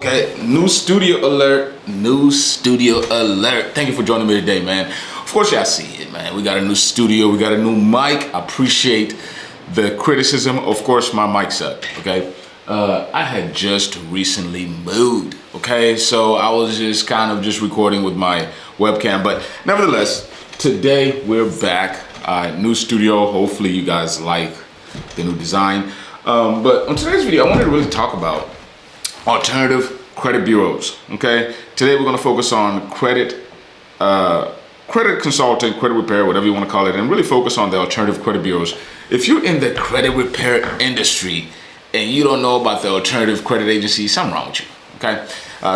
Okay, new studio alert, new studio alert. Thank you for joining me today, man. Of course, y'all see it, man. We got a new studio, we got a new mic. I appreciate the criticism. Of course, my mic sucked, okay? I had just recently moved, okay? So I was just kind of just recording with my webcam, but nevertheless, today we're back. New studio, hopefully you guys like the new design. But on today's video, I wanted to really talk about alternative credit bureaus, okay? Today we're gonna focus on credit consulting, credit repair, whatever you wanna call it, and really focus on the alternative credit bureaus. If you're in the credit repair industry and you don't know about the alternative credit agency, something wrong with you, okay?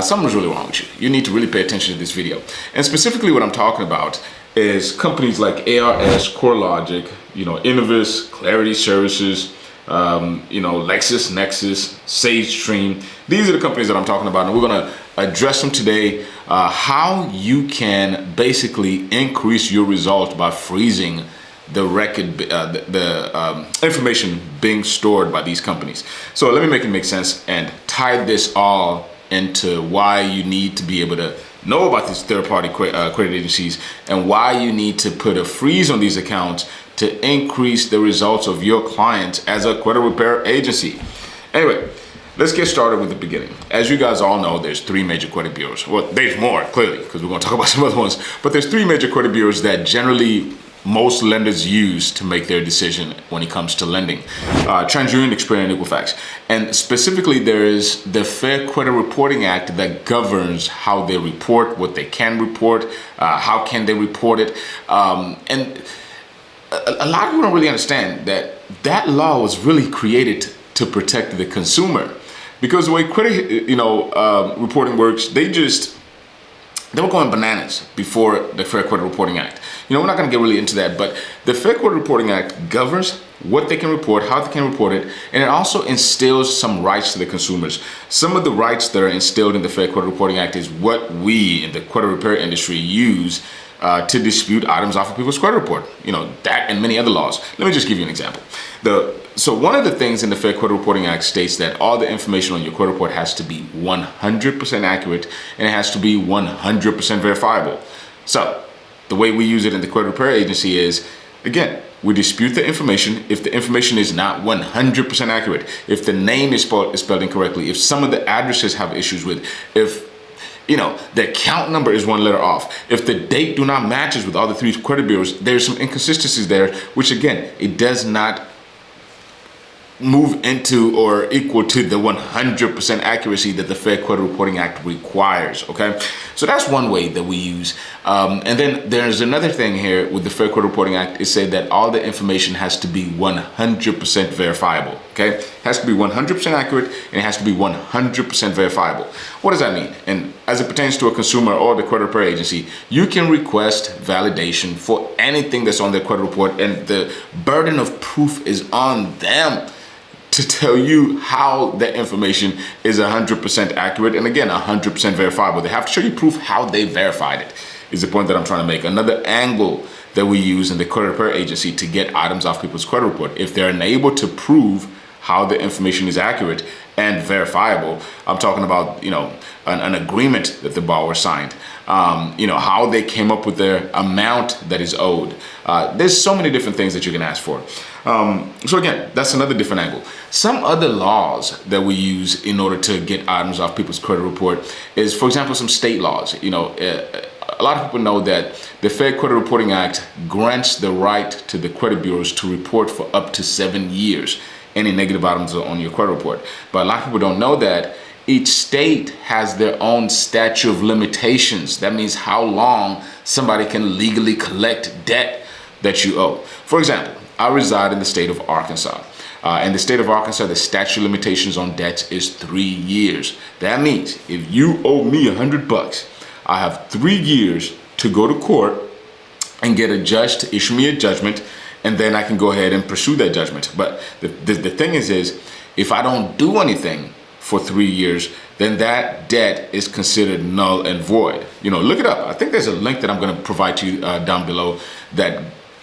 Something's really wrong with you. You need to really pay attention to this video. And specifically what I'm talking about is companies like ARS, CoreLogic, Innovis, Clarity Services, LexisNexis, SageStream. These are the companies that I'm talking about, and we're going to address them today. How you can basically increase your results by freezing the record, the information being stored by these companies. So let me make it make sense and tie this all into why you need to be able to know about these third-party credit agencies and why you need to put a freeze on these accounts to increase the results of your clients as a credit repair agency. Anyway, let's get started with the beginning. As you guys all know, there's three major credit bureaus. Well, there's more, clearly, because we're going to talk about some other ones. But there's three major credit bureaus that generally most lenders use to make their decision when it comes to lending. TransUnion, Experian, and Equifax. And specifically, there is the Fair Credit Reporting Act that governs how they report, what they can report, how can they report it. And a lot of people don't really understand that that law was really created to protect the consumer. Because the way credit reporting works, they were going bananas before the Fair Credit Reporting Act. We're not going to get really into that, but the Fair Credit Reporting Act governs what they can report, how they can report it, and it also instills some rights to the consumers. Some of the rights that are instilled in the Fair Credit Reporting Act is what we in the credit repair industry use to dispute items off of people's credit report. That and many other laws. Let me just give you an example. So one of the things in the Fair Credit Reporting Act states that all the information on your credit report has to be 100% accurate and it has to be 100% verifiable. So the way we use it in the credit repair agency is, again, we dispute the information if the information is not 100% accurate, if the name is spelled incorrectly, if some of the addresses have issues with, if the account number is one letter off, if the date do not matches with all the three credit bureaus, there's some inconsistencies there, which again, it does not move into or equal to the 100% accuracy that the Fair Credit Reporting Act requires, okay? So that's one way that we use. And then there's another thing here with the Fair Credit Reporting Act is say that all the information has to be 100% verifiable, okay? It has to be 100% accurate and it has to be 100% verifiable. What does that mean? And as it pertains to a consumer or the credit repair agency, you can request validation for anything that's on their credit report, and the burden of proof is on them to tell you how that information is 100% accurate and again 100% verifiable. They have to show you proof how they verified it, is the point that I'm trying to make. Another angle that we use in the credit repair agency to get items off people's credit report, if they're unable to prove how the information is accurate and verifiable, I'm talking about an agreement that the borrower signed, how they came up with their amount that is owed. There's so many different things that you can ask for. So again, that's another different angle. Some other laws that we use in order to get items off people's credit report is, for example, some state laws. A lot of people know that the Fair Credit Reporting Act grants the right to the credit bureaus to report for up to 7 years any negative items on your credit report. But a lot of people don't know that each state has their own statute of limitations. That means how long somebody can legally collect debt that you owe. For example, I reside in the state of Arkansas. In the state of Arkansas, the statute of limitations on debts is 3 years. That means if you owe me $100, I have 3 years to go to court and get a judge to issue me a judgment, and then I can go ahead and pursue that judgment. But the thing is if I don't do anything for 3 years, then that debt is considered null and void. Look it up. I think there's a link that I'm going to provide to you down below that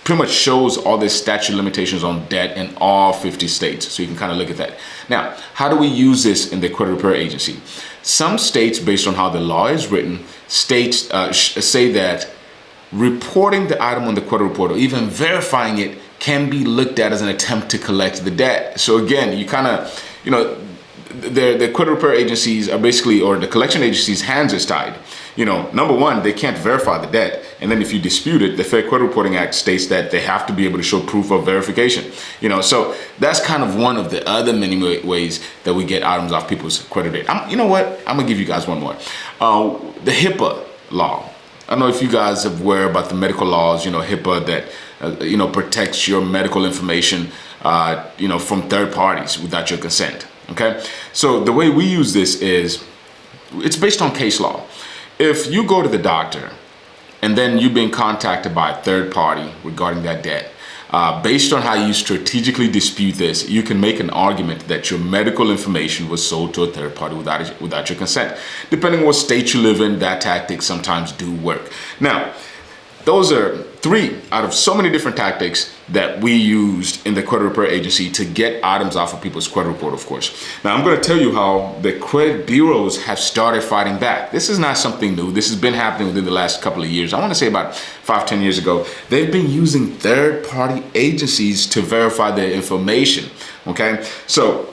pretty much shows all the statute limitations on debt in all 50 states. So you can kind of look at that. Now, how do we use this in the credit repair agency? Some states, based on how the law is written, states say that reporting the item on the credit report or even verifying it can be looked at as an attempt to collect the debt. So again, you kind of, you know, the credit repair agencies are basically, or the collection agencies' hands is tied. You know, number one, they can't verify the debt. And then if you dispute it, the Fair Credit Reporting Act states that they have to be able to show proof of verification. You know, so that's kind of one of the other many ways that we get items off people's credit rate. You know what? I'm gonna give you guys one more. The HIPAA law. I don't know if you guys are aware about the medical laws, you know, HIPAA that, you know, protects your medical information, you know, from third parties without your consent. Okay. So the way we use this is, it's based on case law. If you go to the doctor and then you've been contacted by a third party regarding that debt, based on how you strategically dispute this, you can make an argument that your medical information was sold to a third party without your consent. Depending on what state you live in, that tactic sometimes do work. Now, those are 3 out of so many different tactics that we used in the credit repair agency to get items off of people's credit report, of course. Now, I'm going to tell you how the credit bureaus have started fighting back. This is not something new. This has been happening within the last couple of years. I want to say about 5-10 years ago, they've been using third-party agencies to verify their information. Okay, so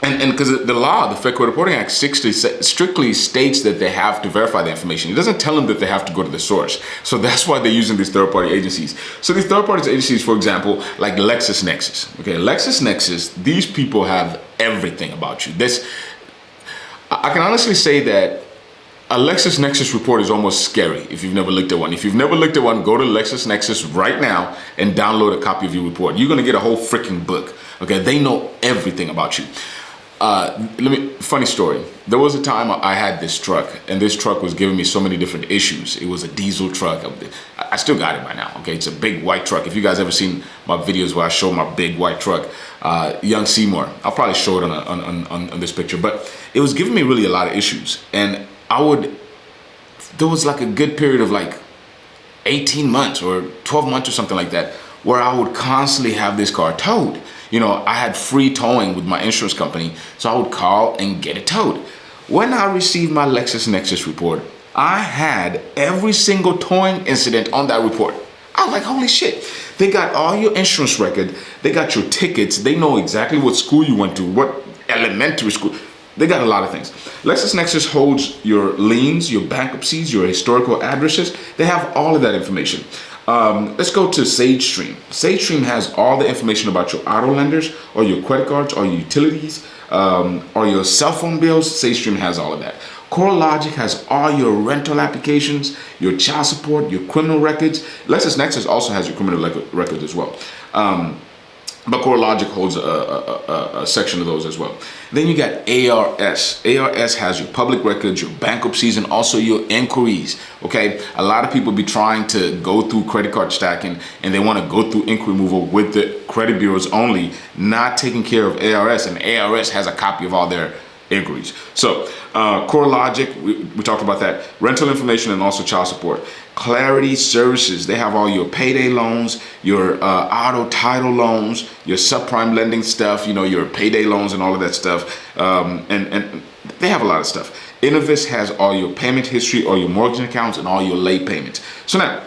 and because the law, the Fair Credit Reporting Act, strictly states that they have to verify the information. It doesn't tell them that they have to go to the source. So that's why they're using these third-party agencies. So these third-party agencies, for example, like LexisNexis. Okay, LexisNexis, these people have everything about you. I can honestly say that a LexisNexis report is almost scary if you've never looked at one. If you've never looked at one, go to LexisNexis right now and download a copy of your report. You're gonna get a whole freaking book. Okay, they know everything about you. Funny story. There was a time I had this truck, and this truck was giving me so many different issues. It was a diesel truck. I still got it by now. Okay, it's a big white truck. If you guys ever seen my videos where I show my big white truck, Young Seymour, I'll probably show it on this picture. But it was giving me really a lot of issues, and there was like a good period of like 18 months or 12 months or something like that, where I would constantly have this car towed. You know, I had free towing with my insurance company, so I would call and get it towed. When I received my LexisNexis report, I had every single towing incident on that report. I was like, holy shit. They got all your insurance record. They got your tickets. They know exactly what school you went to, what elementary school. They got a lot of things. LexisNexis holds your liens, your bankruptcies, your historical addresses. They have all of that information. Let's go to SageStream. SageStream has all the information about your auto lenders, or your credit cards, or your utilities, or your cell phone bills. SageStream has all of that. CoreLogic has all your rental applications, your child support, your criminal records. LexisNexis also has your criminal records as well. But CoreLogic holds a section of those as well. Then you got ARS. ARS has your public records, your bankruptcies, and also your inquiries. Okay, a lot of people be trying to go through credit card stacking, and they want to go through inquiry removal with the credit bureaus only, not taking care of ARS. And ARS has a copy of all their inquiries. So CoreLogic, we talked about that. Rental information and also child support. Clarity Services, they have all your payday loans, your auto title loans, your subprime lending stuff, you know, your payday loans and all of that stuff. And they have a lot of stuff. Innovis has all your payment history, all your mortgage accounts, and all your late payments. So now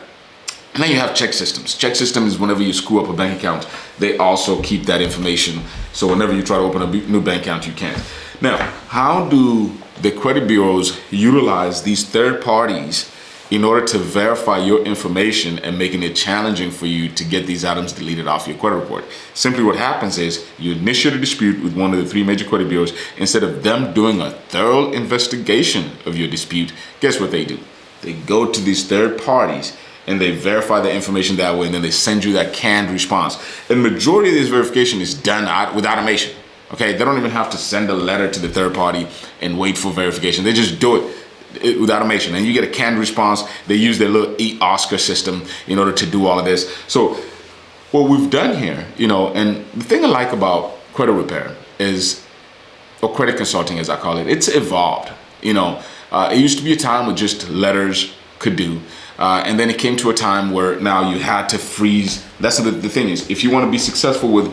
you have check systems. Check system is whenever you screw up a bank account, they also keep that information. So whenever you try to open a new bank account, you can't. Now, how do the credit bureaus utilize these third parties in order to verify your information and making it challenging for you to get these items deleted off your credit report? Simply what happens is you initiate a dispute with one of the 3 major credit bureaus. Instead of them doing a thorough investigation of your dispute, guess what they do? They go to these third parties and they verify the information that way, and then they send you that canned response. And majority of this verification is done with automation. Okay, they don't even have to send a letter to the third party and wait for verification. They just do it with automation, and you get a canned response. They use their little eOscar system in order to do all of this. So what we've done here, you know, and the thing I like about credit repair is, or credit consulting as I call it, it's evolved. You know, it used to be a time where just letters could do. And then it came to a time where now you had to freeze. That's the thing is, if you want to be successful with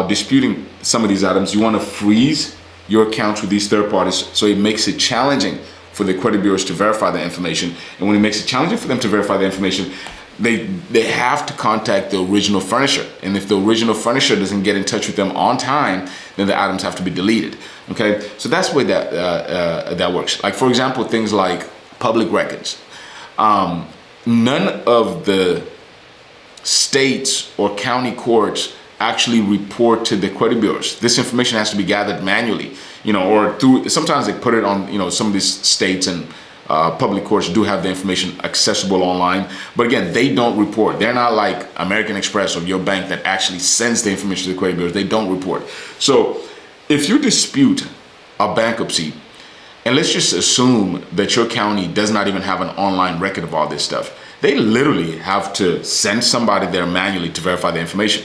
disputing some of these items, you want to freeze your accounts with these third parties, so it makes it challenging for the credit bureaus to verify the information. And when it makes it challenging for them to verify the information, they have to contact the original furnisher. And if the original furnisher doesn't get in touch with them on time, then the items have to be deleted. Okay, so that's the way that works. Like, for example, things like public records. None of the states or county courts actually report to the credit bureaus. This information has to be gathered manually, or through, sometimes they put it on, some of these states and public courts do have the information accessible online. But again, they don't report. They're not like American Express or your bank that actually sends the information to the credit bureaus. They don't report. So if you dispute a bankruptcy, and let's just assume that your county does not even have an online record of all this stuff, they literally have to send somebody there manually to verify the information.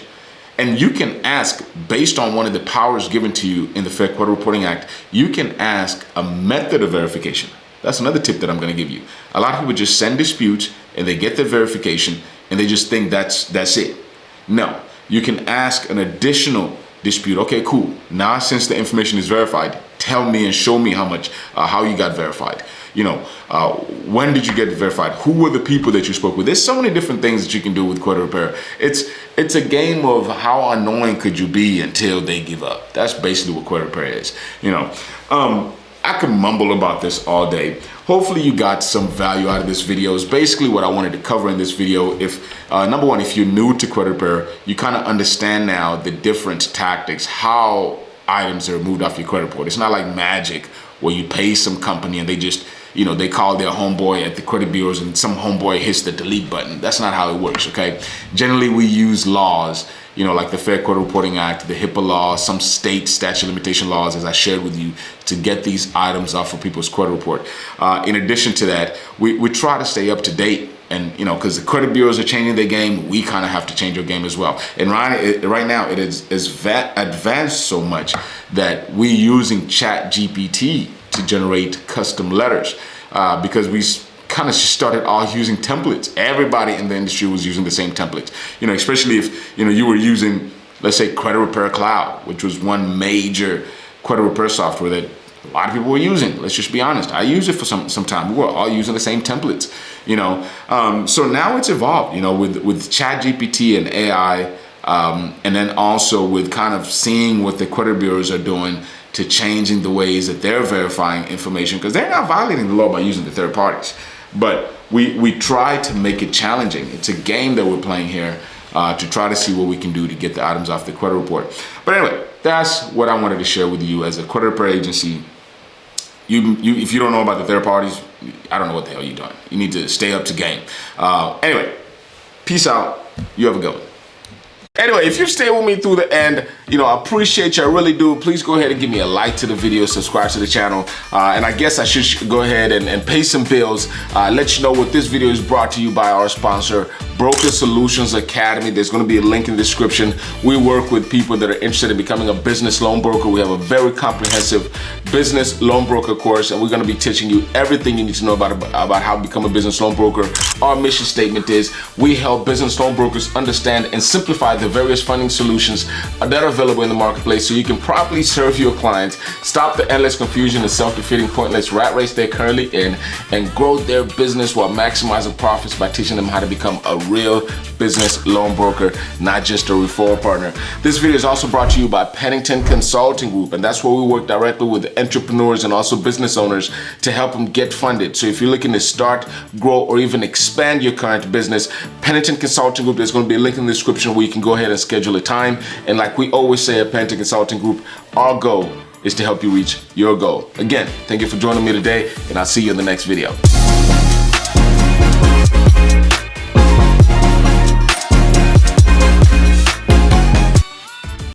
And you can ask, based on one of the powers given to you in the Fair Credit Reporting Act, you can ask a method of verification. That's another tip that I'm going to give you. A lot of people just send disputes and they get their verification and they just think that's it. No, you can ask an additional dispute. Okay, cool. Now, since the information is verified, tell me and show me how you got verified. When did you get verified? Who were the people that you spoke with? There's so many different things that you can do with credit repair. It's a game of how annoying could you be until they give up. That's basically what credit repair is. I could mumble about this all day. Hopefully you got some value out of this video. It's basically what I wanted to cover in this video. If number one, if you're new to credit repair, you kind of understand now the different tactics, how items are moved off your credit report. It's not like magic where you pay some company and they just, they call their homeboy at the credit bureaus and some homeboy hits the delete button. That's not how it works, okay? Generally, we use laws, like the Fair Credit Reporting Act, the HIPAA law, some state statute of limitation laws, as I shared with you, to get these items off of people's credit report. In addition to that, we try to stay up to date. And, because the credit bureaus are changing their game, we kind of have to change our game as well. And right now, it is advanced so much that we're using ChatGPT to generate custom letters because we kind of started all using templates. Everybody in the industry was using the same templates, especially if, you were using, let's say, Credit Repair Cloud, which was one major credit repair software that a lot of people were using. Let's just be honest. I used it for some time. We were all using the same templates, So now it's evolved, with ChatGPT and AI, and then also with kind of seeing what the credit bureaus are doing to changing the ways that they're verifying information, because they're not violating the law by using the third parties. But we try to make it challenging. It's a game that we're playing here to try to see what we can do to get the items off the credit report. But anyway, that's what I wanted to share with you as a credit repair agency. If you don't know about the third parties, I don't know what the hell you're doing. You need to stay up to game. Anyway, peace out. You have a good one. Anyway, if you stay with me through the end, I appreciate you. I really do. Please go ahead and give me a like to the video, subscribe to the channel. And I guess I should go ahead and pay some bills. Let you know what this video is brought to you by our sponsor, Broker Solutions Academy. There's going to be a link in the description. We work with people that are interested in becoming a business loan broker. We have a very comprehensive business loan broker course, and we're going to be teaching you everything you need to know about how to become a business loan broker. Our mission statement is we help business loan brokers understand and simplify the various funding solutions that are available in the marketplace so you can properly serve your clients, stop the endless confusion and self-defeating pointless rat race they're currently in, and grow their business while maximizing profits by teaching them how to become a real business loan broker, not just a referral partner. This video is also brought to you by Pennington Consulting Group, and that's where we work directly with entrepreneurs and also business owners to help them get funded. So if you're looking to start, grow, or even expand your current business, Pennington Consulting Group, there's going to be a link in the description where you can go ahead and schedule a time. And like we always say at Pennington Consulting Group, our goal is to help you reach your goal. Again, thank you for joining me today, and I'll see you in the next video.